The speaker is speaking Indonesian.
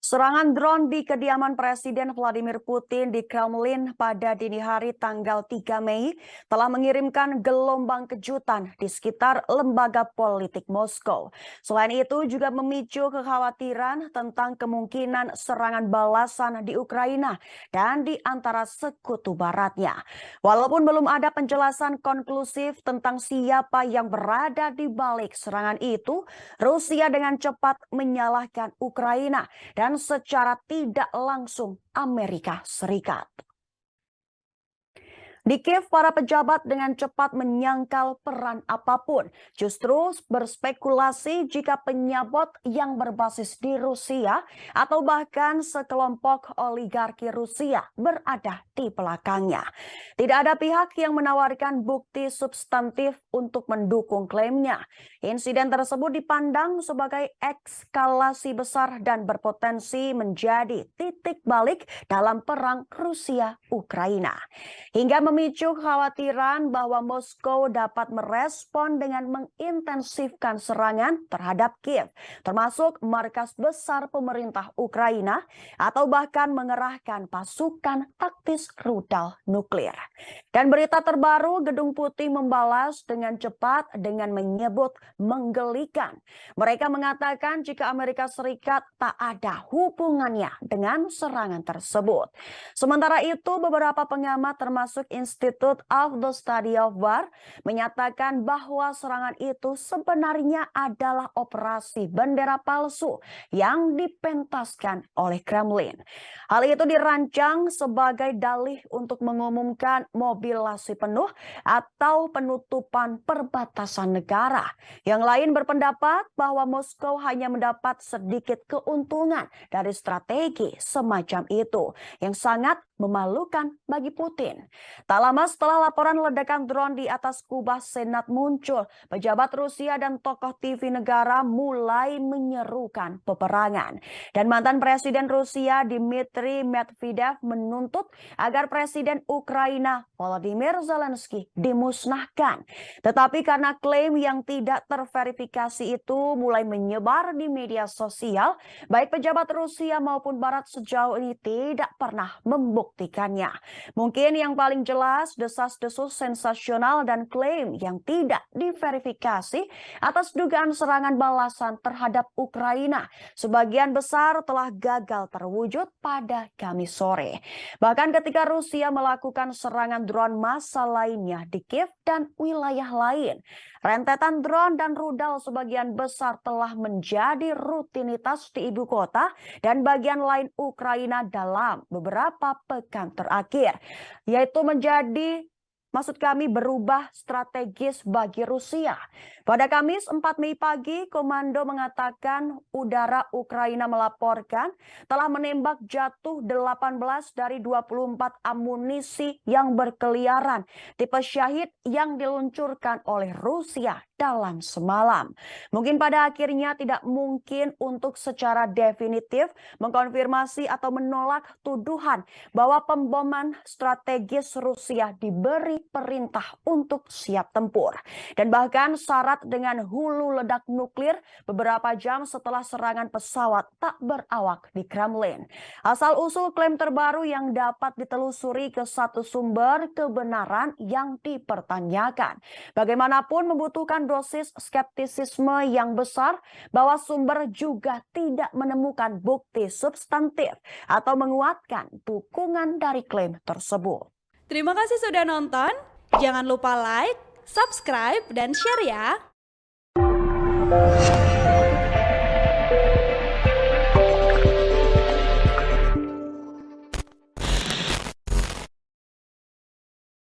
Serangan drone di kediaman Presiden Vladimir Putin di Kremlin pada dini hari tanggal 3 Mei telah mengirimkan gelombang kejutan di sekitar lembaga politik Moskow. Selain itu juga memicu kekhawatiran tentang kemungkinan serangan balasan di Ukraina dan di antara sekutu baratnya. Walaupun belum ada penjelasan konklusif tentang siapa yang berada di balik serangan itu, Rusia dengan cepat menyalahkan Ukraina dan secara tidak langsung Amerika Serikat. Di Kiev, para pejabat dengan cepat menyangkal peran apapun, justru berspekulasi jika penyabot yang berbasis di Rusia atau bahkan sekelompok oligarki Rusia berada di belakangnya. Tidak ada pihak yang menawarkan bukti substantif untuk mendukung klaimnya. Insiden tersebut dipandang sebagai eskalasi besar dan berpotensi menjadi titik balik dalam perang Rusia-Ukraina. Hingga memicu kekhawatiran bahwa Moskow dapat merespon dengan mengintensifkan serangan terhadap Kiev, termasuk markas besar pemerintah Ukraina, atau bahkan mengerahkan pasukan taktis rudal nuklir. Dan berita terbaru, Gedung Putih membalas dengan cepat dengan menyebut menggelikan. Mereka mengatakan jika Amerika Serikat tak ada hubungannya dengan serangan tersebut. Sementara itu, beberapa pengamat termasuk Institute of the Study of War menyatakan bahwa serangan itu sebenarnya adalah operasi bendera palsu yang dipentaskan oleh Kremlin. Hal itu dirancang sebagai dalih untuk mengumumkan mobilisasi penuh atau penutupan perbatasan negara. Yang lain berpendapat bahwa Moskow hanya mendapat sedikit keuntungan dari strategi semacam itu yang sangat memalukan bagi Putin. Tak lama setelah laporan ledakan drone di atas kubah Senat muncul, pejabat Rusia dan tokoh TV negara mulai menyerukan peperangan. Dan mantan Presiden Rusia Dmitry Medvedev menuntut agar Presiden Ukraina Volodymyr Zelensky dimusnahkan. Tetapi karena klaim yang tidak terverifikasi itu mulai menyebar di media sosial, baik pejabat Rusia maupun Barat sejauh ini tidak pernah membuktikannya. Mungkin yang paling jelas desas-desus sensasional dan klaim yang tidak diverifikasi atas dugaan serangan balasan terhadap Ukraina sebagian besar telah gagal terwujud pada Kamis sore. Bahkan ketika Rusia melakukan serangan drone massal lainnya di Kiev dan wilayah lain, rentetan drone dan rudal sebagian besar telah menjadi rutinitas di ibu kota dan bagian lain Ukraina dalam beberapa pekan terakhir, yaitu berubah strategis bagi Rusia. Pada Kamis 4 Mei pagi, Komando mengatakan udara Ukraina melaporkan telah menembak jatuh 18 dari 24 amunisi yang berkeliaran tipe Syahid yang diluncurkan oleh Rusia dalam semalam. Mungkin pada akhirnya tidak mungkin untuk secara definitif mengkonfirmasi atau menolak tuduhan bahwa pemboman strategis Rusia diberi perintah untuk siap tempur. Dan bahkan syarat dengan hulu ledak nuklir beberapa jam setelah serangan pesawat tak berawak di Kremlin. Asal-usul klaim terbaru yang dapat ditelusuri ke satu sumber kebenaran yang dipertanyakan. Bagaimanapun membutuhkan dosis skeptisisme yang besar bahwa sumber juga tidak menemukan bukti substantif atau menguatkan dukungan dari klaim tersebut. Terima kasih sudah nonton. Jangan lupa like, subscribe, dan share ya.